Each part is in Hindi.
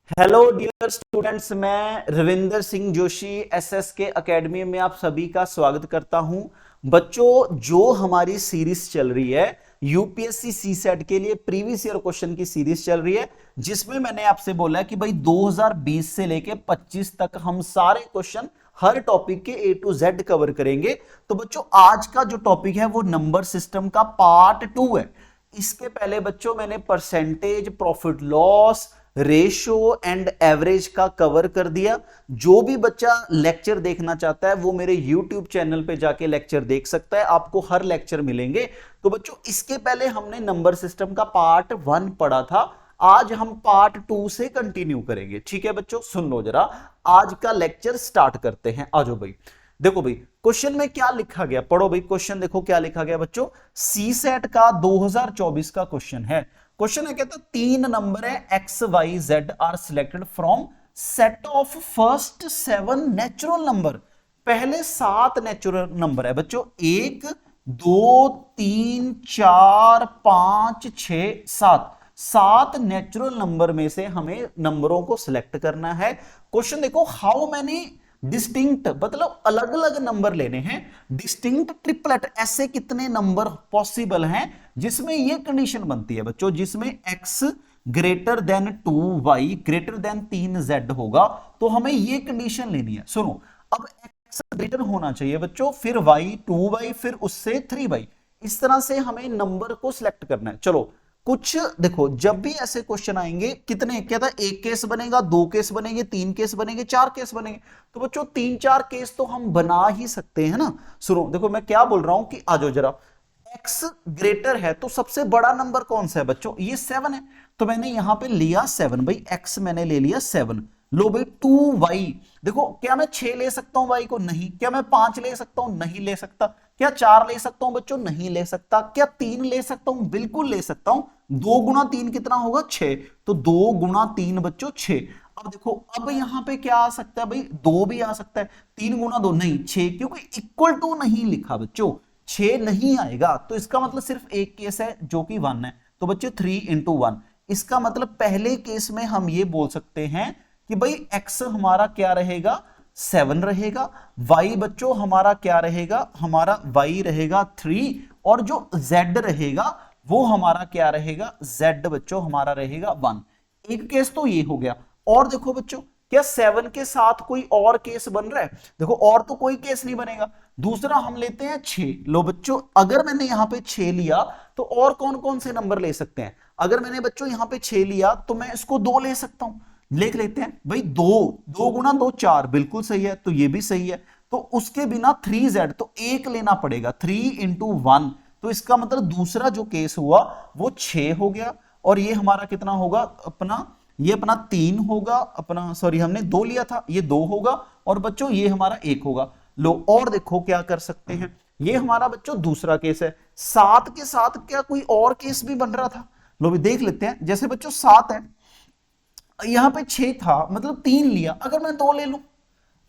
हेलो डियर स्टूडेंट्स, मैं रविंदर सिंह जोशी एसएसके एकेडमी में आप सभी का स्वागत करता हूं। बच्चों, जो हमारी सीरीज चल रही है यूपीएससी सीसेट के लिए प्रीवियस ईयर क्वेश्चन की सीरीज चल रही है, जिसमें मैंने आपसे बोला कि भाई 2020 से लेके 25 तक हम सारे क्वेश्चन हर टॉपिक के ए टू जेड कवर करेंगे। तो बच्चों, आज का जो टॉपिक है वो नंबर सिस्टम का पार्ट 2 है। इसके पहले बच्चों मैंने percentage, profit loss, ratio and average का कवर कर दिया। जो भी बच्चा लेक्चर देखना चाहता है वो मेरे YouTube चैनल पे जाके लेक्चर देख सकता है, आपको हर लेक्चर मिलेंगे। तो बच्चों, इसके पहले हमने नंबर सिस्टम का पार्ट 1 पढ़ा था, आज हम पार्ट 2 से कंटिन्यू करेंगे। ठीक है बच्चों, सुन लो जरा, आज का लेक्चर स्टार्ट करते हैं। आ जाओ भाई। देखो भाई, क्वेश्चन में क्या लिखा गया, पढ़ो भाई। क्वेश्चन देखो क्या लिखा गया बच्चों, सी सेट का 2024 का क्वेश्चन है। क्वेश्चन है, कहता 3 नंबर है x Y Z are selected from set of first 7 natural number. पहले 7 नेचुरल नंबर है बच्चों, 1 2 3 4 5 6 7। 7 नेचुरल नंबर में से हमें नंबरों को सिलेक्ट करना है। क्वेश्चन देखो, हाउ मैनी डिस्टिंक्ट, मतलब अलग अलग नंबर लेने हैं। डिस्टिंक्ट ट्रिपलेट, ऐसे कितने नंबर पॉसिबल हैं जिसमें यह कंडीशन बनती है बच्चों, जिसमें x greater than 2y greater than 3z होगा। तो हमें यह कंडीशन लेनी है। सुनो, अब x ग्रेटर होना चाहिए बच्चों, फिर y 2y, फिर उससे 3y। इस तरह से हमें नंबर को सिलेक्ट करना है। चलो कुछ देखो, जब भी ऐसे क्वेश्चन आएंगे, कितने कहता है, एक केस बनेगा, 2 केस बनेंगे, 3 केस बनेंगे, 4 केस बनेंगे। तो बच्चों 3-4 केस तो हम बना ही सकते हैं ना। सुनो देखो, मैं क्या बोल रहा हूं कि आ जाओ जरा। x ग्रेटर है तो सबसे बड़ा नंबर कौन सा है बच्चों, ये 7 है। तो मैंने यहां पे लिया 7 भाई, x मैंने ले लिया 7। लो भाई 2y, देखो क्या मैं 6 ले सकता हूं y को, नहीं। क्या मैं 5 ले सकता हूं, नहीं ले सकता। क्या 4 ले सकता हूं बच्चों, नहीं ले सकता। क्या 3 ले सकता हूं, बिल्कुल ले सकता हूं। 2 गुना 3 कितना होगा, 6। तो 2 गुना 3 बच्चों 6। अब देखो, अब यहां पे क्या आ सकता है भाई, 2 भी आ सकता है। 3 गुना 2 नहीं 6, क्योंकि इक्वल टू नहीं लिखा बच्चों, 6 नहीं आएगा। तो इसका मतलब सिर्फ एक केस है जो कि 1 है। तो बच्चों 3 इंटू 1, इसका मतलब पहले केस में हम ये बोल सकते हैं कि भाई x हमारा क्या रहेगा, 7 रहेगा। y बच्चों हमारा क्या रहेगा, हमारा y रहेगा 3। और जो z रहेगा वो हमारा क्या रहेगा, z बच्चों हमारा रहेगा 1। एक केस तो ये हो गया। और देखो बच्चों, क्या 7 के साथ कोई और केस बन रहा है, देखो और तो कोई केस नहीं बनेगा। दूसरा हम लेते हैं 6। लो बच्चों, अगर मैंने यहां पे 6 लिया तो और कौन कौन से नंबर ले सकते हैं। अगर मैंने बच्चों यहां पे 6 लिया तो मैं इसको 2 ले सकता हूं। लिख लेते हैं भाई, 2 गुना 2 4, बिल्कुल सही है। तो ये भी सही है। तो उसके बिना 3z, तो 1 लेना पड़ेगा, 3 इंटू 1। तो इसका मतलब दूसरा जो केस हुआ वो 6 हो गया। और ये हमारा कितना होगा अपना, ये अपना 3 होगा अपना, सॉरी हमने 2 लिया था, ये 2 होगा। और बच्चों ये हमारा 1 होगा। लो और देखो क्या कर सकते हैं, ये हमारा बच्चों दूसरा केस है। 7 के साथ क्या कोई और केस भी बन रहा था, लो भी देख लेते हैं। जैसे बच्चों 7 है, यहां पे 6 था, मतलब 3 लिया। अगर मैं 2 ले लूं,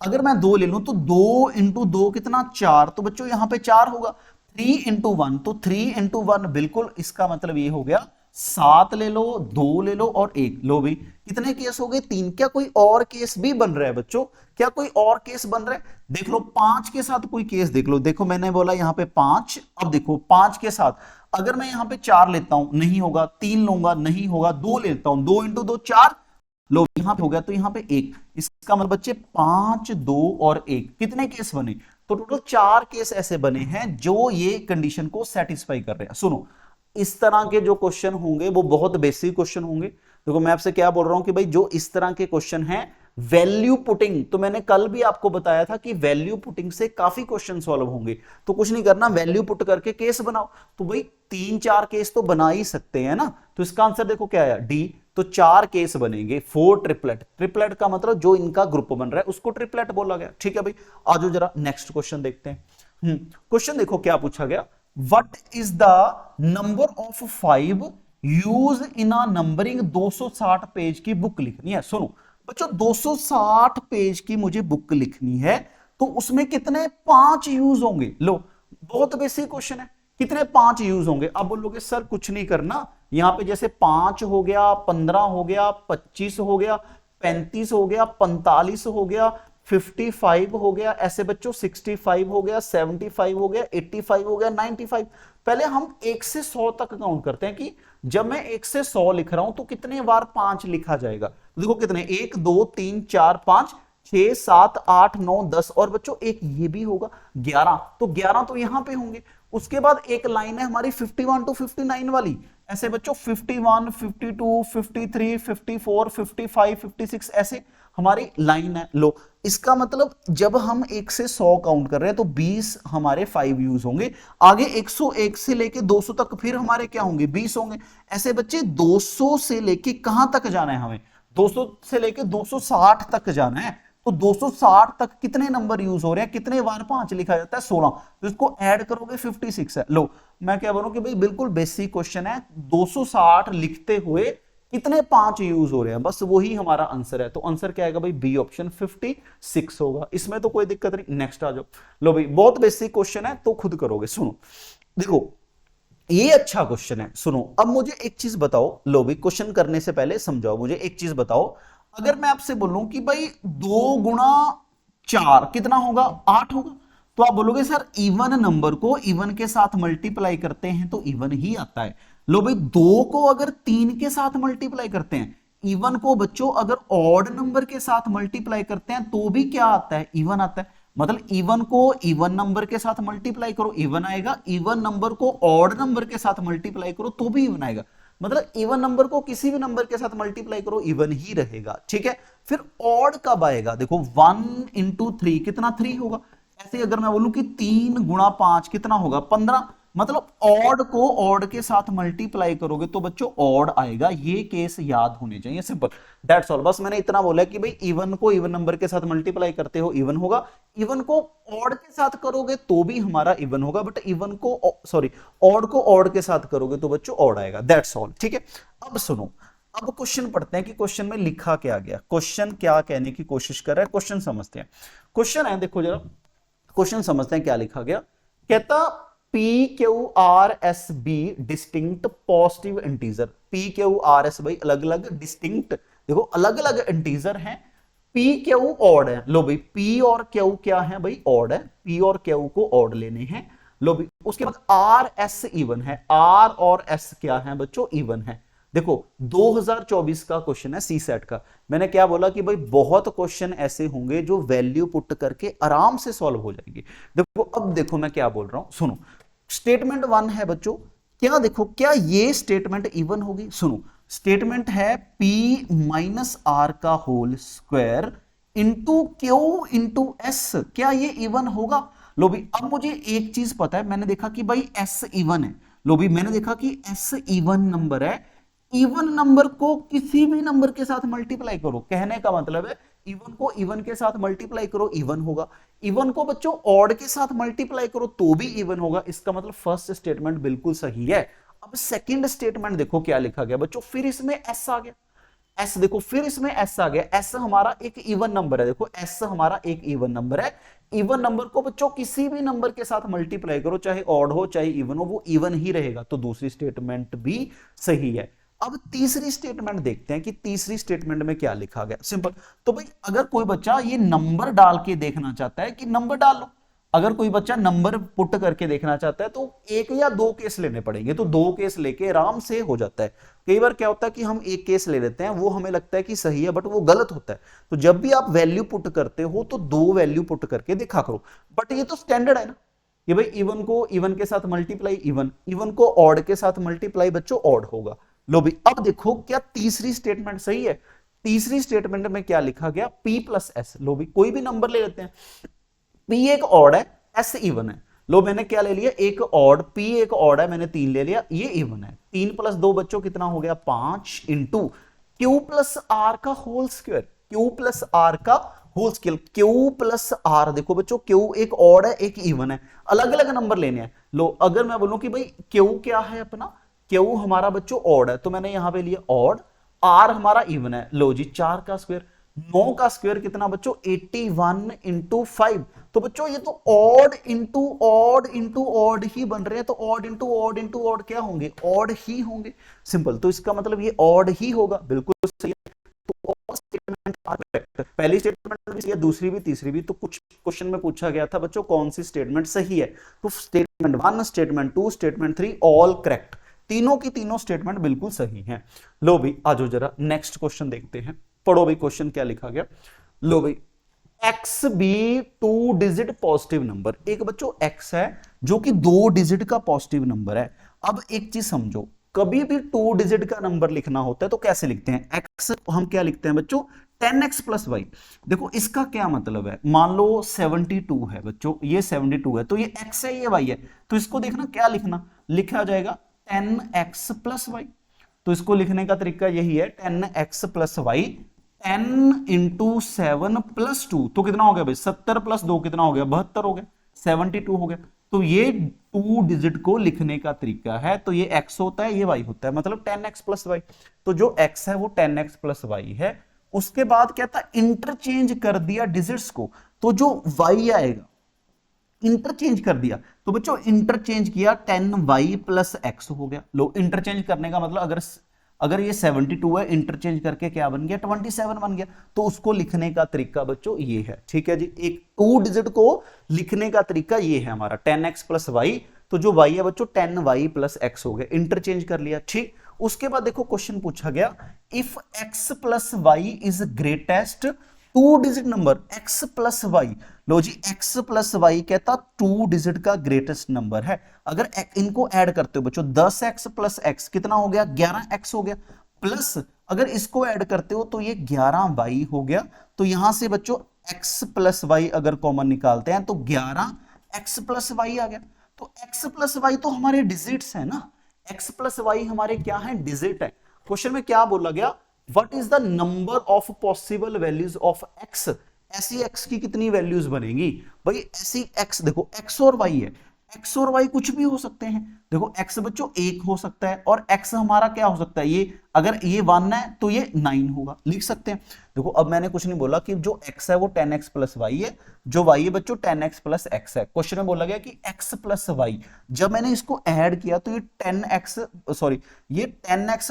अगर मैं 2 ले लूं तो 2 इंटू 2 कितना, 4। तो बच्चों यहां पे 4 होगा। 3 इंटू 1, तो 3 इंटू 1 बिल्कुल, इसका मतलब ये हो गया 7 ले लो, 2 ले लो और 1। लो भाई कितने केस हो गए, 3। क्या कोई और केस भी बन रहा है बच्चों, क्या कोई और केस बन रहा है, देख लो। 5 के साथ कोई केस देख लो। देखो मैंने बोला यहां पे 5, अब देखो 5 के साथ अगर मैं यहां पे 4 लेता हूं, नहीं होगा। 3 लूंगा, नहीं होगा। 2 लेता हूं, 2 इंटू 2 4। लो यहां पे हो गया, तो यहां पे 1। इसका मतलब बच्चे 5 2 और 1 कितने केस बने, तो टोटल 4 केस ऐसे बने हैं जो ये कंडीशन को सेटिस्फाई कर रहे हैं। सुनो, इस तरह के जो क्वेश्चन होंगे वो बहुत बेसिक क्वेश्चन होंगे। देखो मैं आपसे क्या बोल रहा हूं कि भाई जो इस तरह के क्वेश्चन हैं, वैल्यू पुटिंग, तो मैंने कल भी आपको बताया था कि वैल्यू पुटिंग से काफी क्वेश्चन सॉल्व होंगे। तो कुछ नहीं करना, वैल्यू पुट करके केस बनाओ। तो भाई 3-4 केस तो बना ही सकते हैं ना। तो इसका आंसर देखो क्या आया, डी। तो 4 केस बनेंगे, 4 ट्रिपलेट। ट्रिपलेट का मतलब जो इनका ग्रुप बन रहा है उसको ट्रिपलेट बोला गया। ठीक है भाई, आज जरा नेक्स्ट क्वेश्चन देखते हैं। क्वेश्चन देखो क्या पूछा गया, what is the number of 5 use in a numbering. 260 page की बुक लिखनी है। सुनो बच्चों, 260 पेज की मुझे बुक लिखनी है, तो उसमें कितने 5 यूज होंगे। लो बहुत बेसिक क्वेश्चन है, कितने 5 यूज होंगे। अब बोलोगे सर कुछ नहीं करना, यहां पे जैसे 5 हो गया, 15 हो गया, 25 हो गया, 35 हो गया, 45 हो गया, 55 हो गया, ऐसे बच्चों 65 हो गया, 75 हो गया, 85 हो गया, 95। पहले हम 1 से 100 तक काउंट करते हैं कि जब मैं 1 से 100 लिख रहा हूं तो कितने बार 5 लिखा जाएगा। तो देखो कितने, 1 2 3 4 5 6 7 8 9 10, और बच्चों एक ये भी होगा 11, तो 11 तो यहां पे होंगे। उसके बाद एक लाइन है हमारी 51 टू 59 वाली, ऐसे बच्चों 51 52 53 54 55 56 ऐसे हमारी लाइन है। लो, इसका मतलब जब हम 1 से 100 काउंट कर रहे हैं तो 20 हमारे 5 यूज होंगे, आगे 101 से लेके 200 तक फिर हमारे क्या होंगे, 20 होंगे। ऐसे बच्चे 200 से लेके कहां तक जाना है हमें, 200 से लेके 260 तक जाना है। तो 260 तक कितने नंबर यूज हो रहे हैं, कितने बार 5 लिखा जाता है, 16, तो इसको ऐड करोगे 56 है। लो, मैं क्या बोलूं कि भाई बिल्कुल बेसिक क्वेश्चन है, 260 लिखते हुए कितने 5 यूज हो रहे हैं, बस वही हमारा आंसर है। तो आंसर क्या आएगा भाई, बी ऑप्शन 56 होगा, इसमें तो कोई दिक्कत नहीं। नेक्स्ट आ जाओ। लो भाई, बहुत बेसिक क्वेश्चन है तो खुद करोगे। सुनो, देखो ये अच्छा क्वेश्चन है, सुनो। अब मुझे एक चीज बताओ, लो भाई क्वेश्चन करने से पहले समझाओ, मुझे एक चीज बताओ, अगर मैं आपसे बोलूं कि भाई 2 गुणा 4 कितना होगा, 8 होगा, तो आप बोलोगे सर इवन नंबर को इवन के साथ मल्टीप्लाई करते हैं तो इवन ही आता है। लो भाई, 2 को अगर 3 के साथ मल्टीप्लाई करते हैं, इवन को बच्चों अगर ऑड नंबर के साथ मल्टीप्लाई करते हैं तो भी क्या आता है, इवन आता है। मतलब इवन को इवन नंबर के साथ मल्टीप्लाई करो इवन आएगा, इवन नंबर को ऑड नंबर के साथ मल्टीप्लाई करो तो भी इवन आएगा। मतलब इवन नंबर को किसी भी नंबर के साथ मल्टीप्लाई करो इवन ही रहेगा, ठीक है। फिर ऑड कब आएगा, देखो 1 इंटू 3 कितना 3 होगा। ऐसे अगर मैं बोलूं कि 3 गुणा 5 कितना होगा, 15। मतलब ऑड को ऑड के साथ मल्टीप्लाई करोगे तो बच्चों ऑड आएगा, ये केस याद होने चाहिए, सिंपल, दैट्स ऑल। बस मैंने इतना बोला कि भाई इवन को इवन नंबर के साथ मल्टीप्लाई करते हो इवन होगा, इवन को ऑड के साथ करोगे तो भी हमारा इवन होगा, बट इवन को सॉरी ऑड को ऑड के साथ करोगे तो बच्चों ऑड आएगा, दैट्स ऑल, ठीक है। अब सुनो, अब क्वेश्चन पढ़ते हैं कि क्वेश्चन में लिखा क्या गया, क्वेश्चन क्या कहने की कोशिश कर रहा है, क्वेश्चन समझते हैं। क्वेश्चन है, देखो जरा क्वेश्चन समझते हैं क्या लिखा गया। कहता P Q R S B distinct positive integer, P Q R S भाई अलग अलग डिस्टिंक्ट, देखो अलग अलग इंटीजर हैं, P Q ऑड है। लो भाई P और Q क्या है भाई, ऑड है, P और Q को ऑड लेने हैं। लो भाई उसके बाद R S इवन है, R और S क्या है बच्चों, इवन है। देखो 2024 का क्वेश्चन है सी सेट का, मैंने क्या बोला कि भाई बहुत क्वेश्चन ऐसे होंगे जो वैल्यू पुट करके आराम से सॉल्व हो जाएंगे। देखो अब देखो मैं क्या बोल रहा हूं, सुनो। स्टेटमेंट 1 है बच्चों, क्या देखो क्या ये स्टेटमेंट इवन होगी, सुनो स्टेटमेंट है P माइनस आर का whole square into q into s, क्या ये इवन होगा। लो भी अब मुझे एक चीज पता है, मैंने देखा कि भाई एस इवन है। लो भी मैंने देखा कि एस इवन नंबर है, इवन नंबर को किसी भी नंबर के साथ मल्टीप्लाई करो, कहने का मतलब है इवन को इवन के साथ मल्टीप्लाई करो इवन होगा, इवन को बच्चों ऑड के साथ मल्टीप्लाई करो तो भी इवन होगा। इसका मतलब फर्स्ट स्टेटमेंट बिल्कुल सही है। अब सेकंड स्टेटमेंट देखो क्या लिखा गया बच्चों, फिर इसमें एस आ गया, एस देखो फिर इसमें एस आ गया, एस हमारा एक इवन नंबर है, देखो एस हमारा एक इवन नंबर है। इवन नंबर को बच्चों किसी भी नंबर के साथ मल्टीप्लाई करो, चाहे ऑड हो चाहे इवन हो, वो इवन ही रहेगा, तो दूसरी स्टेटमेंट भी सही है। अब तीसरी स्टेटमेंट देखते हैं कि तीसरी स्टेटमेंट में क्या लिखा गया, सिंपल। तो भाई अगर कोई बच्चा ये नंबर डाल के देखना चाहता है कि नंबर डाल लो, अगर कोई बच्चा नंबर पुट करके देखना चाहता है तो 1 या 2 केस लेने पड़ेंगे, तो 2 केस लेके आराम से हो जाता है। कई बार क्या होता है कि हम एक केस ले लेते हैं, वो हमें लगता है कि सही है बट वो गलत होता है। तो जब भी आप वैल्यू पुट करते हो तो 2 वैल्यू पुट करके दिखा करो, बट ये तो स्टैंडर्ड है ना कि भाई इवन को इवन के साथ मल्टीप्लाई इवन, इवन को ऑड के साथ मल्टीप्लाई बच्चों ऑड होगा। लो भी अब देखो क्या तीसरी स्टेटमेंट सही है, तीसरी स्टेटमेंट में क्या लिखा गया, P प्लस एस। लो भी कोई भी नंबर ले लेते हैं, P एक ऑड है एस इवन है। लो मैंने क्या ले लिया, एक ऑड, P एक ऑड है, मैंने 3 ले लिया, ये इवन है। 3 प्लस 2 बच्चों कितना हो गया 5 इंटू क्यू प्लस आर का whole square, Q plus R का whole square, Q plus R. देखो बच्चों क्यू एक ऑड है एक इवन है, अलग अलग नंबर लेने हैं। लो अगर मैं बोलूं कि भाई क्यू क्या है अपना, क्यू हमारा बच्चों ऑड है, तो मैंने यहां पे लिया ऑड, आर हमारा इवन है। लो जी 4 का स्क्वायर, 9 का स्क्वायर कितना बच्चों 81 इंटू 5। तो बच्चों ये तो odd into odd into odd ही बन रहे हैं, तो odd into odd into odd क्या होंगे, ऑड ही होंगे, सिंपल। तो इसका मतलब ये ऑड ही होगा, बिल्कुल सही है। तो स्टेटमेंट पहली स्टेटमेंट भी सही है, दूसरी भी, तीसरी भी। तो कुछ क्वेश्चन में पूछा गया था बच्चों कौन सी स्टेटमेंट सही है, तो statement 1, statement 2, statement 3 all correct, तीनों की तीनों स्टेटमेंट बिल्कुल सही हैं। लो भाई आ जाओ जरा नेक्स्ट क्वेश्चन देखते हैं। पढ़ो भाई क्वेश्चन क्या लिखा गया। लो भाई x be 2 digit positive number, एक बच्चों एक्स है जो कि 2 डिजिट का पॉजिटिव नंबर है। अब एक चीज समझो, कभी भी 2 डिजिट का नंबर लिखना होता है तो कैसे लिखते हैं, एक्स हम क्या लिखते हैं बच्चों 10x प्लस वाई। देखो इसका क्या मतलब है, मान लो 72 है बच्चों, ये 72 है, तो ये x है ये y है, तो इसको देखना क्या लिखना, लिखा जाएगा 10x प्लस वाई। तो इसको लिखने का तरीका यही है 10x plus Y, 10 into 7 plus 2, तो कितना हो गया भाई 70 प्लस 2 कितना हो गया 72 हो गया, 72 हो गया। तो ये 2 डिजिट को लिखने का तरीका है, तो ये x होता है ये y होता है, मतलब 10x प्लस वाई। तो जो x है वो 10x प्लस वाई है। उसके बाद क्या था, इंटरचेंज कर दिया डिजिट्स को, तो जो y आएगा इंटरचेंज कर दिया, तो बच्चों इंटरचेंज किया 10y प्लस x हो गया। लो इंटरचेंज करने का मतलब अगर ये 72 है, इंटरचेंज करके क्या बन गया 27 बन गया। तो उसको लिखने का तरीका बच्चों ये है, ठीक है जी। एक 2 डिजिट को लिखने का तरीका ये है हमारा 10x प्लस वाई, तो जो y है बच्चों 10y प्लस x हो गया, इंटरचेंज कर लिया, ठीक। उसके बाद देखो क्वेश्चन पूछा गया, if x plus y is greatest 2 digit number x plus y. लो जी x प्लस वाई कहता 2 डिजिट का ग्रेटेस्ट नंबर है। अगर इनको ऐड करते हो बच्चों 10x प्लस x कितना हो गया 11x हो गया, प्लस अगर इसको ऐड करते हो तो ये 11y हो गया। तो यहां से बच्चों x प्लस वाई अगर कॉमन निकालते हैं तो 11x प्लस वाई आ गया। तो x प्लस वाई तो हमारे डिजिट्स है ना, x प्लस वाई हमारे क्या है डिजिट है। क्वेश्चन में क्या बोला गया, what is the number of possible values of x, ऐसी x की कितनी वैल्यूज बनेगी भाई, ऐसी x देखो x और y है, x और y कुछ भी हो सकते हैं। देखो x बच्चों 1 हो सकता है और x हमारा क्या हो सकता है, ये अगर ये 1 है तो ये 9 होगा, लिख सकते हैं। देखो अब मैंने कुछ नहीं बोला कि जो x है वो 10x प्लस वाई है, जो y है बच्चों 10x प्लस x है। क्वेश्चन में बोला गया कि x प्लस वाई, जब मैंने इसको ऐड किया तो ये 10x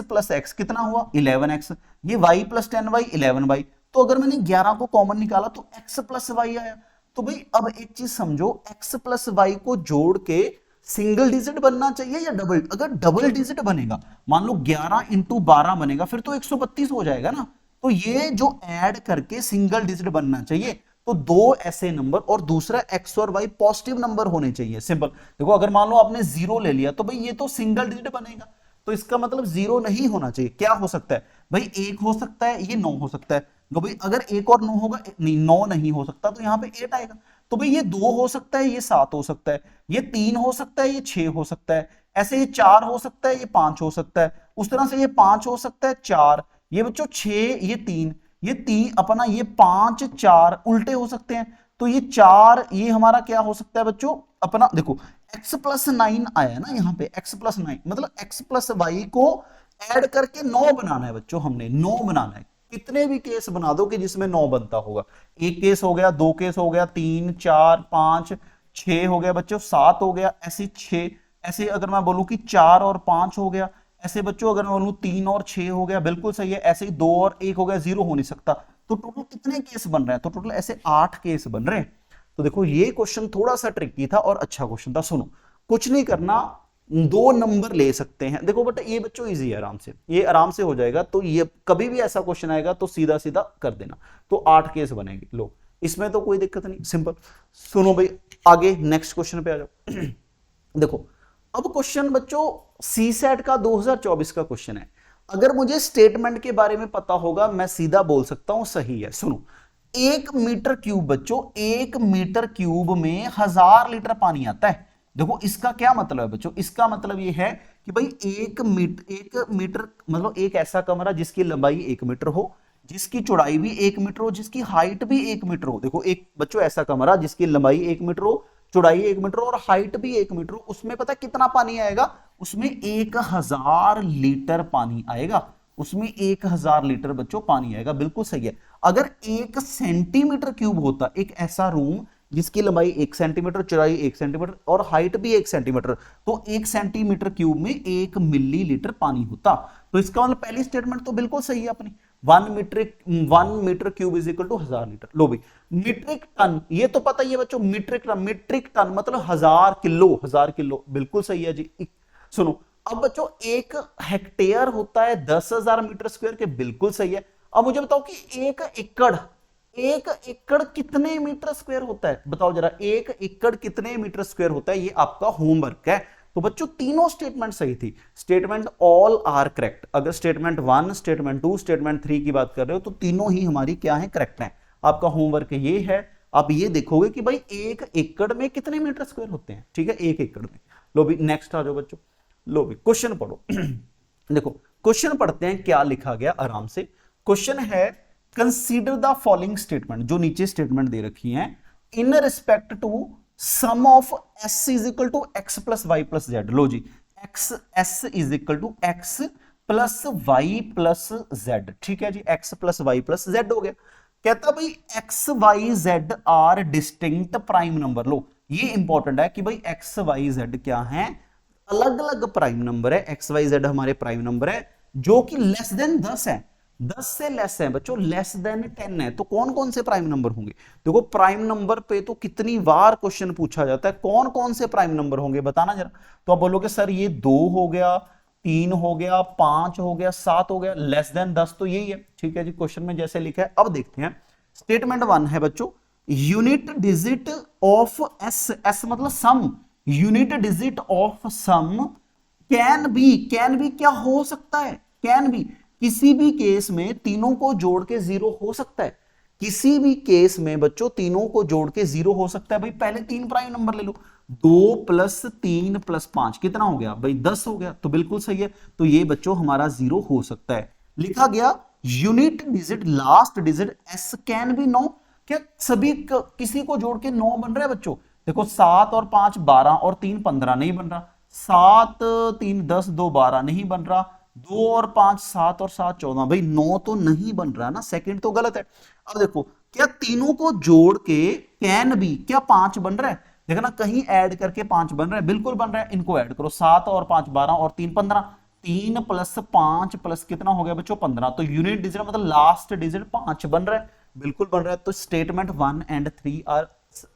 प्लस x कितना हुआ 11x, ये y प्लस 10y 11y। तो अगर मैंने 11 को कॉमन निकाला तो x प्लस वाई आया। तो भाई अब एक चीज समझो, x प्लस वाई को जोड़ के सिंगल डिजिट बनना चाहिए या डबल, अगर डबल डिजिट बनेगा मान लो 11 इंटू 12 बनेगा फिर तो 132 हो जाएगा ना। तो ये जो ऐड करके सिंगल डिजिट बनना चाहिए, तो 2 ऐसे नंबर और दूसरा x और y पॉजिटिव नंबर होने चाहिए, सिंपल। देखो अगर मान लो आपने 0 ले लिया तो भाई ये तो सिंगल डिजिट बनेगा, तो इसका मतलब 0 नहीं होना चाहिए। क्या हो सकता है भाई 1 हो सकता है, ये 9 हो सकता है। तो भाई अगर 1 और 9 होगा, नहीं 9 नहीं हो सकता, तो यहां पे 8 आएगा। तो भाई ये 2 हो सकता है, ये 7 हो सकता है, ये 3 हो सकता है, ये 6 हो सकता है, ऐसे ये 4 हो सकता है, ये 5 हो सकता है, उस तरह से ये 5 हो सकता है 4, ये बच्चों 6, ये 3, ये 3 अपना ये 5 4 उल्टे हो सकते हैं। तो ये 4 ये हमारा क्या हो सकता है बच्चों अपना, देखो x प्लस 9 आया ना यहाँ पे, x प्लस 9 मतलब x प्लस वाई को ऐड करके 9 बनाना है बच्चों, हमने 9 बनाना है। कितने भी केस बना दो कि जिसमें 9 बनता होगा, एक केस हो गया, 2 केस हो गया, 3 4 5 6 हो गया बच्चों, 7 हो गया, ऐसे 6, ऐसे अगर मैं बोलूं कि 4 और 5 हो गया, ऐसे बच्चों अगर मैं बोलूं 3 और 6 हो गया, बिल्कुल सही है। ऐसे ही 2 और 1 हो गया, 0 हो नहीं सकता। तो टोटल कितने केस बन रहे हैं, तो टोटल ऐसे 8 केस बन रहे हैं। तो देखो ये क्वेश्चन थोड़ा सा ट्रिकी था और अच्छा क्वेश्चन था। सुनो कुछ नहीं करना, 2 नंबर ले सकते हैं, देखो बट ये बच्चों इजी है, आराम से ये आराम से हो जाएगा। तो ये कभी भी ऐसा क्वेश्चन आएगा तो सीधा सीधा कर देना, तो 8 केस बनेंगे। लो इसमें तो कोई दिक्कत नहीं, सिंपल। सुनो भाई आगे नेक्स्ट क्वेश्चन पे आ जाओ। देखो अब क्वेश्चन बच्चों सीसैट का 2024 का क्वेश्चन है। अगर मुझे स्टेटमेंट के बारे में पता होगा मैं सीधा बोल सकता हूं सही है। सुनो 1 मीटर क्यूब बच्चों, 1 मीटर क्यूब में 1000 लीटर पानी आता है। देखो इसका क्या मतलब है बच्चों, इसका मतलब ये है कि भाई 1 मीटर मतलब एक ऐसा कमरा जिसकी लंबाई 1 मीटर हो, जिसकी चौड़ाई भी 1 मीटर हो, जिसकी हाइट भी 1 मीटर हो। देखो एक बच्चों ऐसा कमरा जिसकी लंबाई 1 मीटर हो, चौड़ाई 1 मीटर और हाइट भी 1 मीटर हो, उसमें पता कितना पानी आएगा, उसमें 1000 लीटर पानी आएगा, उसमें 1000 लीटर बच्चों पानी आएगा, बिल्कुल सही है। अगर 1 सेंटीमीटर क्यूब होता, एक ऐसा रूम जिसकी लंबाई 1 सेंटीमीटर, चौड़ाई 1 सेंटीमीटर और हाइट भी 1 सेंटीमीटर, तो 1 सेंटीमीटर क्यूब में 1 मिलीलीटर पानी होता। तो इसका मतलब पहली स्टेटमेंट तो बिल्कुल सही है अपनी। 1 metre cube is equal to 1000 litre. लो भाई मीट्रिक टन, ये तो पता ही है बच्चों, मीट्रिक टन मतलब 1000 किलो, बिल्कुल सही है जी। सुनो अब बच्चों एक हेक्टेयर होता है 10,000 मीटर स्क्वायर के, बिल्कुल सही है। अब मुझे बताओ कि एक एकड़ कितने मीटर स्क्वायर होता है, बताओ जरा, एक एकड़ कितने मीटर स्क्वायर होता है, ये आपका होमवर्क है। तो बच्चों तीनों स्टेटमेंट सही थी, स्टेटमेंट ऑल आर करेक्ट। अगर स्टेटमेंट 1, स्टेटमेंट 2, स्टेटमेंट 3 की बात कर रहे हो तो तीनों ही हमारी क्या है, करेक्ट है। आपका होमवर्क ये है, आप ये देखोगे कि भाई एक एकड़ में कितने मीटर स्क्वायर होते हैं, ठीक है, एक एकड़ में। लो भी नेक्स्ट आ जाओ बच्चों, लो भी क्वेश्चन पढ़ो। देखो क्वेश्चन पढ़ते हैं, क्या लिखा गया आराम से। क्वेश्चन है कंसीडर द फॉलोइंग स्टेटमेंट, जो नीचे स्टेटमेंट दे रखी हैं, in respect to sum of S is equal to X plus Y plus Z. लो जी S is equal to X plus Y plus Z, ठीक है जी, X plus Y plus Z हो गया। कहता भाई X Y Z are distinct prime number. लो ये इंपॉर्टेंट है कि भाई एक्स वाई जेड क्या है, अलग अलग प्राइम नंबर है। एक्स वाई जेड हमारे प्राइम नंबर है जो कि लेस देन 10 है, 10 से लेस है बच्चों, लेस देन 10 है। तो कौन कौन से प्राइम नंबर होंगे, देखो प्राइम नंबर पे तो कितनी बार क्वेश्चन पूछा जाता है, कौन कौन से प्राइम नंबर होंगे बताना जरा। तो आप बोलोगे सर ये 2 हो गया, 3 हो गया, 5 हो गया, 7 हो गया, लेस देन 10 तो यही है, ठीक है जी, क्वेश्चन में जैसे लिखा है। अब देखते हैं स्टेटमेंट 1 है बच्चों, unit digit of S, S मतलब sum, unit digit of sum can be क्या हो सकता है, कैन बी किसी भी केस में तीनों को जोड़ के 0 हो सकता है, किसी भी केस में बच्चों तीनों को जोड़ के 0 हो सकता है। भाई पहले 3 प्राइम नंबर ले लो, 2 प्लस 3 प्लस 5 कितना हो गया भाई 10 हो गया, तो बिल्कुल सही है। तो ये बच्चों हमारा 0 हो सकता है। लिखा गया unit digit last digit S can be 9, क्या सभी किसी को जोड़ के 9 बन रहा है बच्चों। देखो 7 और 5 12 और 3 15 नहीं बन रहा, 7 3 10 2 12 नहीं बन रहा, 2 और 5 7 और 7 14, भाई 9 तो नहीं बन रहा ना, सेकंड तो गलत है। अब देखो क्या तीनों को जोड़ के कैन बी क्या 5 बन रहा है, देखना कहीं ऐड करके 5 बन रहा है, बिल्कुल बन रहा है। इनको ऐड करो, 7 और 5 12 और 3 15, 3 प्लस 5 प्लस कितना हो गया बच्चों 15, तो यूनिट डिजिट मतलब लास्ट डिजिट 5 बन रहा है, बिल्कुल बन रहा है। तो statement 1 and 3 are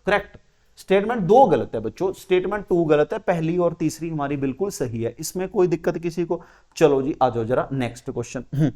correct. Statement 2 गलत है बच्चों, स्टेटमेंट 2 गलत है, पहली और तीसरी हमारी बिल्कुल सही है, इसमें कोई दिक्कत किसी को। चलो जी आ जाओ जरा नेक्स्ट क्वेश्चन।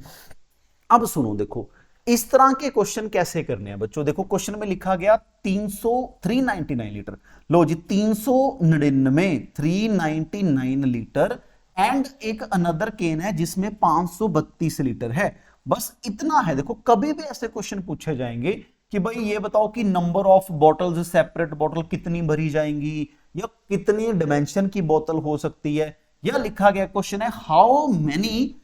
अब सुनो देखो इस तरह के क्वेश्चन कैसे करने हैं बच्चों। देखो क्वेश्चन में लिखा गया 399 लीटर, लो जी 399 लीटर एंड एक अनदर केन है जिसमें 532 लीटर है, बस इतना है। देखो कभी भी ऐसे क्वेश्चन पूछे जाएंगे कि भाई ये बताओ कि number of bottles, separate bottle कितनी भरी जाएंगी, या कितनी डिमेंशन की बोतल हो सकती है, या लिखा गया क्वेश्चन है हाउ मेनी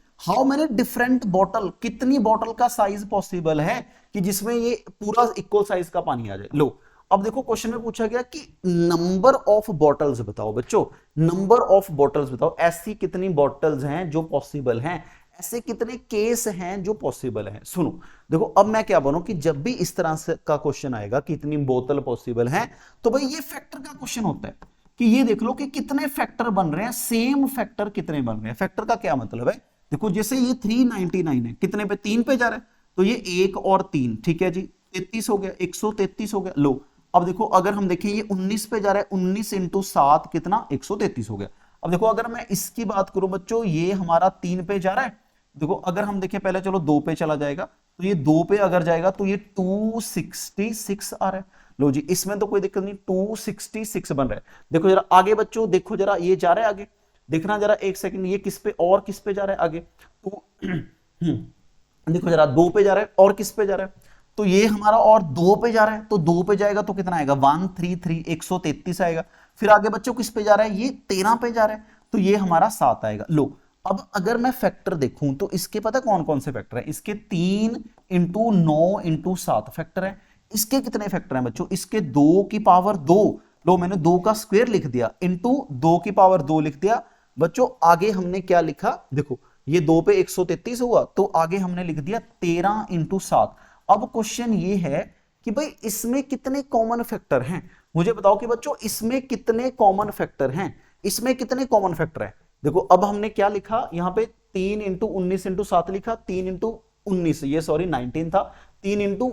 डिफरेंट बॉटल, कितनी बॉटल का साइज पॉसिबल है कि जिसमें ये पूरा इक्वल साइज का पानी आ जाए। लो अब देखो क्वेश्चन में पूछा गया कि नंबर ऑफ बॉटल्स बताओ बच्चों, नंबर ऑफ बॉटल्स बताओ, ऐसी कितनी बॉटल्स हैं जो पॉसिबल हैं, ऐसे कितने केस हैं जो पॉसिबल हैं। सुनो देखो अब मैं क्या बोलूं कि जब भी इस तरह से का क्वेश्चन आएगा कि इतनी बोतल पॉसिबल है, तो भाई ये फैक्टर का क्वेश्चन होता है कि ये देख लो कि कितने फैक्टर बन रहे हैं, सेम फैक्टर कितने बन रहे हैं। फैक्टर का क्या मतलब है, देखो जैसे ये 399 है, कितने पे 3 पे जा रहा है, तो ये 1 और 3, ठीक है जी 33 हो गया, 133 हो गया। लो अब देखो अगर हम देखें ये 19 पे जा रहा है, 19 इंटू 7 कितना 133 हो गया। अब देखो अगर मैं इसकी बात करूं बच्चों, ये हमारा 3 पे जा रहा है, देखो अगर हम देखें पहले चलो 2 पे चला जाएगा, तो ये 2 पे अगर जाएगा तो ये 266 आ रहा है। लो जी इसमें तो कोई दिक्कत नहीं, 266 बन रहा है। देखो जरा आगे बच्चों, देखो जरा ये जा रहा है आगे, देखना जरा एक सेकंड, ये किस पे और किस पे जा रहा है आगे, तो देखो जरा 2 पे जा रहा है और किस पे जा रहा है, तो ये हमारा और 2 पे जा रहा है, तो 2 पे जाएगा तो कितना आएगा 133 133 आएगा। फिर आगे बच्चों किस पे जा रहा है, ये 13 पे जा रहा है, तो ये हमारा 7 आएगा। लो अब अगर मैं फैक्टर देखूं तो इसके पता कौन कौन से फैक्टर है, इसके 3 इंटू 9 इंटू 7 फैक्टर है। इसके कितने फैक्टर हैं बच्चों, इसके 2 की पावर 2, लो मैंने 2 का स्क्वायर लिख दिया, इंटू 2 की पावर 2 लिख दिया बच्चों। आगे हमने क्या लिखा, देखो ये 2 पे 133 हुआ, तो आगे हमने लिख दिया 13 इंटू 7। अब क्वेश्चन ये है कि भाई इसमें कितने कॉमन फैक्टर हैं, मुझे बताओ कि बच्चों इसमें कितने कॉमन फैक्टर हैं, इसमें कितने कॉमन फैक्टर हैं। देखो अब हमने क्या लिखा यहाँ पे 3 इंटू 19 इंटू 7 लिखा, 3 इंटू 19, ये सॉरी 19 था, 3 इंटू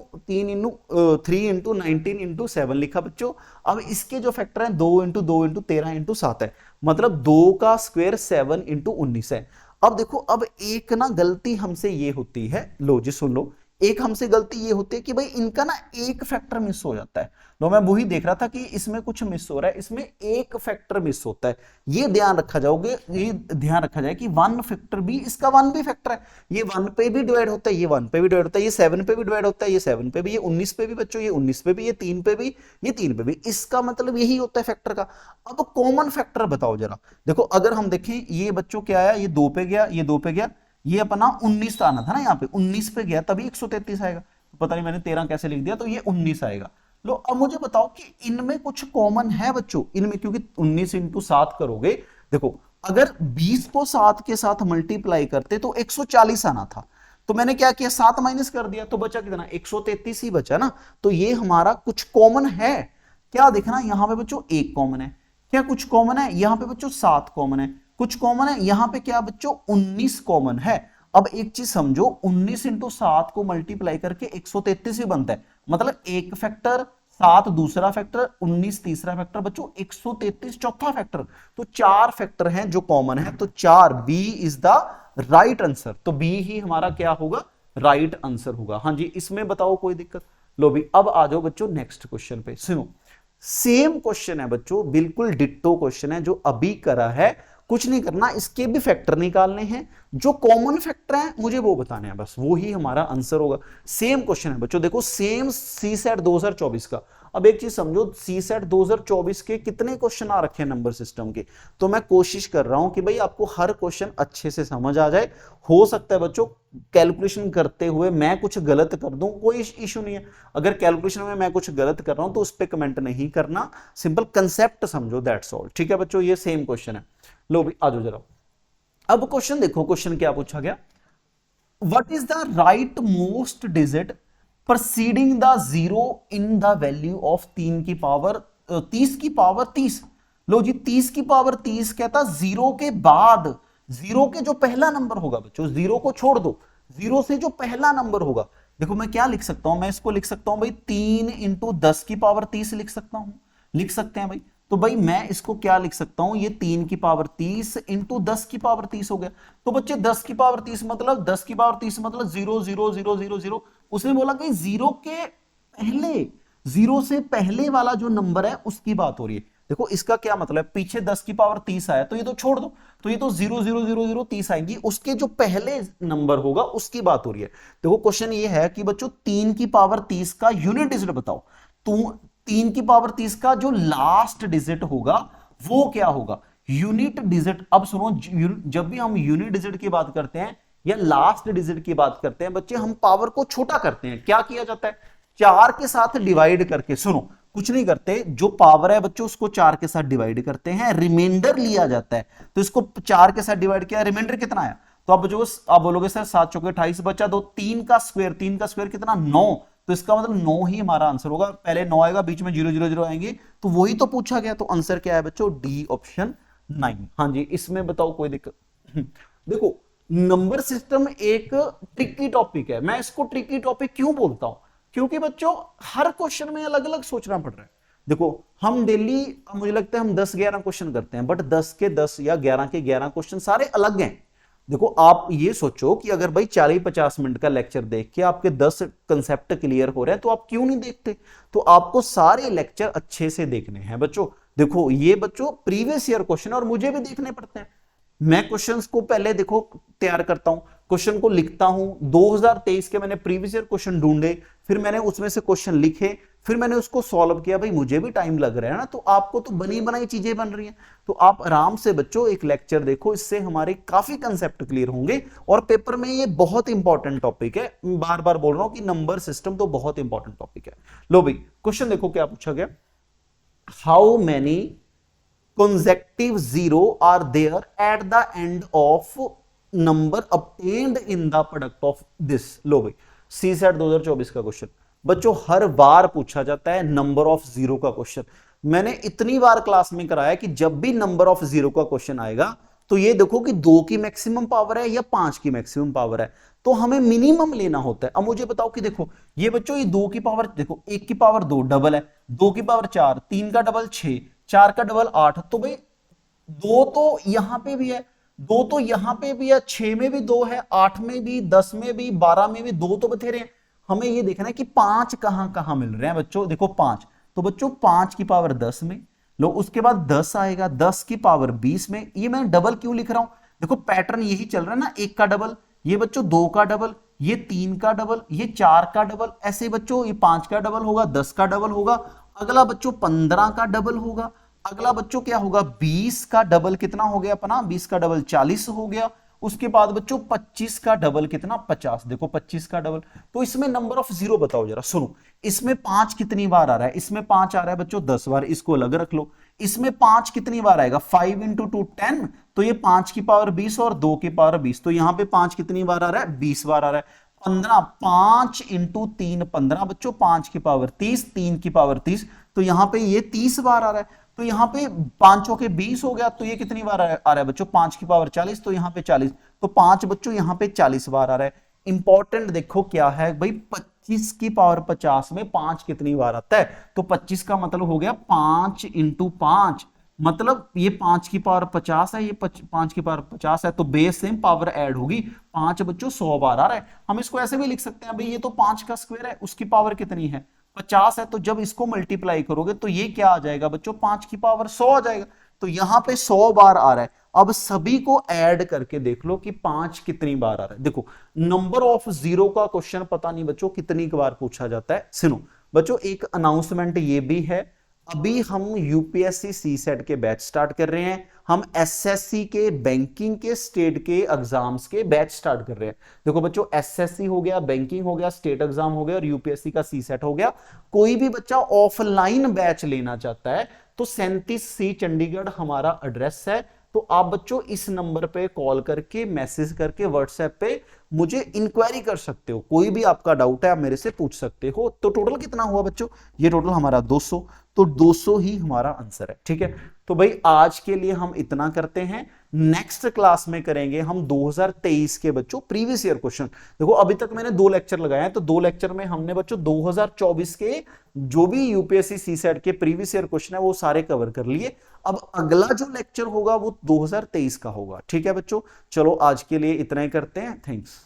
19 लिखा बच्चों। अब इसके जो फैक्टर हैं 2 इंटू 2 इंटू 13 इंटू 7 है, मतलब 2 का स्क्वायर 7 इंटू 19 है। अब देखो, अब एक ना गलती हमसे ये होती है, लो जी सुन लो, एक हमसे गलती ये होती है कि भाई इनका ना एक फैक्टर मिस हो जाता है। लो मैं वही देख रहा था कि इसमें कुछ मिस हो रहा है, इसमें एक फैक्टर मिस होता है, ये ध्यान रखा जाओगे, ये ध्यान रखा जाए कि 1 फैक्टर भी, इसका 1 भी फैक्टर है, ये 1 पे भी डिवाइड होता है, ये 1 पे भी डिवाइड होता है, ये 7 पे भी डिवाइड होता है, ये 7 पे भी, ये 19 पे भी बच्चों, ये 19 पे भी, ये 3 पे भी, ये 3 पे भी, इसका मतलब यही होता है फैक्टर का। अब कॉमन फैक्टर बताओ जरा, देखो अगर हम देखें, ये बच्चों क्या आया, ये 2 पे गया, ये 2 पे गया, ये अपना 19 आना था ना, यहाँ पे 19 पे गया तभी 133 आएगा, पता नहीं मैंने 13 कैसे लिख दिया, तो ये 19 आएगा। लो अब मुझे बताओ कि इनमें कुछ कॉमन है बच्चों, इनमें, क्योंकि 19 इंटू 7 करोगे, देखो अगर 20 को 7 के साथ मल्टीप्लाई करते तो 140 आना था, तो मैंने क्या किया, 7 माइनस कर दिया, तो बचा कितना, 133 ही बचा ना। तो ये हमारा कुछ कॉमन है, क्या देखना यहां पे बच्चों, 1 कॉमन है, क्या कुछ कॉमन है यहां पे बच्चों, 7 कॉमन है, कुछ कॉमन है यहां पे क्या बच्चों, 19 कॉमन है। अब एक चीज समझो, 19 इंटू 7 को मल्टीप्लाई करके 133 ही बनता है, मतलब एक फैक्टर, 7 दूसरा फैक्टर, 19 तीसरा फैक्टर, बच्चों 133 चौथा फैक्टर, तो 4 फैक्टर हैं जो कॉमन है, तो 4, B is the right answer, तो बी ही हमारा क्या होगा, राइट आंसर होगा। हाँ जी, इसमें बताओ कोई दिक्कत। लो भी अब आ जाओ बच्चों नेक्स्ट क्वेश्चन पे, सुनो सेम क्वेश्चन है बच्चों, बिल्कुल डिट्टो क्वेश्चन है जो अभी करा है, कुछ नहीं करना, इसके भी फैक्टर निकालने हैं, जो कॉमन फैक्टर हैं मुझे वो बताने हैं बस, वो ही हमारा आंसर होगा। सेम क्वेश्चन है बच्चों, देखो सेम सीसेट 2024 का। अब एक चीज समझो, सीसेट 2024 के कितने क्वेश्चन आ रखे हैं नंबर सिस्टम के, तो मैं कोशिश कर रहा हूं कि भाई आपको हर क्वेश्चन अच्छे से समझ आ जाए। हो सकता है बच्चों कैलकुलेशन करते हुए मैं कुछ गलत कर दूं, कोई इशू नहीं है, अगर कैलकुलेशन में मैं कुछ गलत कर रहा हूं तो उस पर कमेंट नहीं करना, सिंपल कंसेप्ट समझो, दैट्स ऑल। ठीक है बच्चों, ये सेम क्वेश्चन है। लो भी आ जाओ जरा, अब क्वेश्चन देखो, क्वेश्चन क्या पूछा गया, what is the rightmost digit preceding the 0 in the value of 3 की पावर 30 की पावर 30। लो जी 30 की पावर 30 कहता 0 के बाद, 0 के जो पहला नंबर होगा बच्चों, 0 को छोड़ दो, 0 से जो पहला नंबर होगा, देखो मैं क्या लिख सकता हूं, मैं इसको लिख सकता हूं भाई 3 इंटू 10 की पावर 30 लिख सकता हूं, लिख सकते हैं भाई। तो भाई मैं इसको क्या लिख सकता हूं, ये 3 की पावर 30 इंटू 10 की पावर 30 हो गया। तो बच्चे 10 की पावर 30 मतलब 10 की पावर 30 मतलब 0 0 0 0 0। उसने बोला कि 0 के पहले, 0 से पहले वाला जो नंबर है उसकी बात हो रही है। देखो इसका क्या मतलब, पीछे 10 की पावर 30 आया तो ये तो छोड़ दो, तो ये तो 0 0 0 0 30 आएंगी, उसके जो पहले नंबर होगा उसकी बात हो रही है। देखो क्वेश्चन ये है कि बच्चों 3 की पावर 30 का यूनिट डिजिट बताओ, तो 3 की पावर 30 का जो लास्ट डिजिट होगा वो क्या होगा, यूनिट डिजिट। अब सुनो, जब भी हम यूनिट डिजिट की बात करते हैं या लास्ट डिजिट की बात करते हैं बच्चे, हम पावर को छोटा करते हैं, क्या किया जाता है, 4 के साथ डिवाइड करके, सुनो कुछ नहीं करते, जो पावर है बच्चों उसको 4 के साथ डिवाइड करते हैं, रिमाइंडर लिया जाता है, तो इसको 4 के साथ डिवाइड किया, रिमाइंडर कितना आया, तो आप बोलोगे सर 7 चौके 28 बचा दो, 3 का स्क्वायर कितना 9, तो इसका मतलब 9 ही हमारा आंसर होगा, पहले 9 आएगा, बीच में 0 0 0 आएंगे, तो वही तो पूछा गया, तो आंसर क्या है बच्चों, डी ऑप्शन 9। हाँ जी, इसमें बताओ कोई दिक्कत। देखो नंबर सिस्टम एक ट्रिकी टॉपिक है, मैं इसको ट्रिकी टॉपिक क्यों बोलता हूं, क्योंकि बच्चों हर क्वेश्चन में अलग अलग सोचना पड़ रहा है। देखो हम डेली, मुझे लगता है हम 10-11 क्वेश्चन करते हैं, बट 10 के 10 या 11 के 11 क्वेश्चन सारे अलग हैं। देखो आप ये सोचो कि अगर भाई 40-50 मिनट का लेक्चर देख के आपके 10 कंसेप्ट क्लियर हो रहे हैं तो आप क्यों नहीं देखते, तो आपको सारे लेक्चर अच्छे से देखने हैं बच्चों। देखो ये बच्चों प्रीवियस ईयर क्वेश्चन और मुझे भी देखने पड़ते हैं, मैं क्वेश्चंस को पहले देखो तैयार करता हूं, क्वेश्चन को लिखता हूं, 2023 के मैंने प्रीवियस ईयर क्वेश्चन ढूंढे, फिर मैंने उसमें से क्वेश्चन लिखे, फिर मैंने उसको सॉल्व किया, भाई मुझे भी टाइम लग रहा है ना, तो आपको तो बनी बनाई चीजें बन रही हैं, तो आप आराम से बच्चों एक लेक्चर देखो, इससे हमारे काफी कंसेप्ट क्लियर होंगे, और पेपर में ये बहुत इंपॉर्टेंट टॉपिक है, बार बार बोल रहा हूं कि नंबर सिस्टम तो बहुत इंपॉर्टेंट टॉपिक है। लो भाई क्वेश्चन देखो क्या पूछा गया, how many consecutive zero are there at the end of number obtained in the product of this। लो भाई सीसेट 2024 का क्वेश्चन बच्चों हर बार पूछा जाता है, नंबर ऑफ जीरो का क्वेश्चन मैंने इतनी बार क्लास में कराया कि जब भी नंबर ऑफ जीरो का क्वेश्चन आएगा तो ये देखो कि 2 की मैक्सिमम पावर है या 5 की मैक्सिमम पावर है, तो हमें मिनिमम लेना होता है। अब मुझे बताओ कि देखो ये बच्चों ये 2 की पावर, देखो 1 की पावर 2 डबल है, 2 की पावर 4, 3 का डबल 6, 4 का डबल 8, तो भाई 2 तो यहां पे भी है, 2 तो यहां पे भी है, 6 में भी 2 है, 8 में भी, 10 में भी, 12 में भी 2 तो बतेरे हैं। हमें ये देखना है कि 5 कहां कहां मिल रहे हैं बच्चों। देखो 5, तो बच्चों 5 की पावर 10 में लो, उसके बाद 10 आएगा, 10 की पावर 20 में। ये मैं डबल क्यों लिख रहा हूं, देखो पैटर्न यही चल रहा है ना, 1 का डबल, ये बच्चों 2 का डबल, ये 3 का डबल, ये 4 का डबल, ऐसे बच्चों ये 5 का डबल होगा, 10 का डबल होगा, अगला बच्चों 15 का डबल होगा, अगला बच्चों क्या होगा 20 का डबल, कितना हो गया अपना 20 का डबल 40 हो गया, उसके बाद बच्चों 25 का डबल कितना 50, देखो 25 का डबल। तो इसमें नंबर ऑफ जीरो बताओ जरा, सुनो इसमें 5 कितनी बार आ रहा है, इसमें 5 आ रहा है बच्चों 10 बार, इसको अलग रख लो। इसमें 5 कितनी बार आएगा, 5 इंटू 2 10, तो ये 5 की पावर 20 और 2 की पावर 20, तो यहां पे 5 कितनी बार आ रहा है 20 बार आ रहा है। 15, 5 इंटू 3 15 बच्चों, 5 की पावर 30, 3 की पावर 30, तो यहां पे ये 30 बार आ रहा है। तो यहां पे 5 के 20 हो गया, तो ये कितनी बार आ रहा है बच्चों 5 की पावर 40, तो यहां पे 40, तो 5 बच्चों यहां पे 40 बार आ रहा है। इंपॉर्टेंट देखो क्या है भाई, 25 की पावर 50 में 5 कितनी बार आता है, तो 25 का मतलब हो गया 5 इंटू 5, मतलब ये 5 की पावर 50 है, ये 5 की पावर 50 है, तो बेस सेम पावर ऐड होगी, 5 बच्चों 100 बार आ रहा है। हम इसको ऐसे भी लिख सकते हैं भाई, ये तो 5 का स्क्वायर है, उसकी पावर कितनी है 50 है, तो जब इसको मल्टीप्लाई करोगे तो ये क्या आ जाएगा बच्चों 5 की पावर 100 आ जाएगा, तो यहां पे 100 बार आ रहा है। अब सभी को ऐड करके देख लो कि 5 कितनी बार आ रहा है। देखो नंबर ऑफ जीरो का क्वेश्चन पता नहीं बच्चों कितनी बार पूछा जाता है। सुनो बच्चों एक अनाउंसमेंट ये भी है, अभी हम यूपीएससी सी सेट के बैच स्टार्ट कर रहे हैं, हम एसएससी के बैंकिंग के स्टेट के एग्जाम्स के बैच स्टार्ट कर रहे हैं। देखो बच्चों एसएससी हो गया, बैंकिंग हो गया, स्टेट एग्जाम हो गया और यूपीएससी का सी सेट हो गया। कोई भी बच्चा ऑफलाइन बैच लेना चाहता है तो 37C चंडीगढ़ हमारा एड्रेस है, तो आप बच्चों इस नंबर पे कॉल करके मैसेज करके व्हाट्सएप पे मुझे इंक्वायरी कर सकते हो, कोई भी आपका डाउट है आप मेरे से पूछ सकते हो। तो टोटल कितना हुआ बच्चों, ये टोटल हमारा 200, तो 200 ही हमारा आंसर है। ठीक है, तो भाई आज के लिए हम इतना करते हैं, नेक्स्ट क्लास में करेंगे हम 2023 के बच्चों प्रीवियस ईयर क्वेश्चन। देखो अभी तक मैंने 2 लेक्चर लगाए हैं, तो 2 लेक्चर में हमने बच्चों 2024 के जो भी यूपीएससी सी सेट के प्रीवियस ईयर क्वेश्चन है वो सारे कवर कर लिए। अब अगला जो लेक्चर होगा वो 2023 का होगा। ठीक है बच्चों, चलो आज के लिए इतना ही करते हैं, थैंक्स।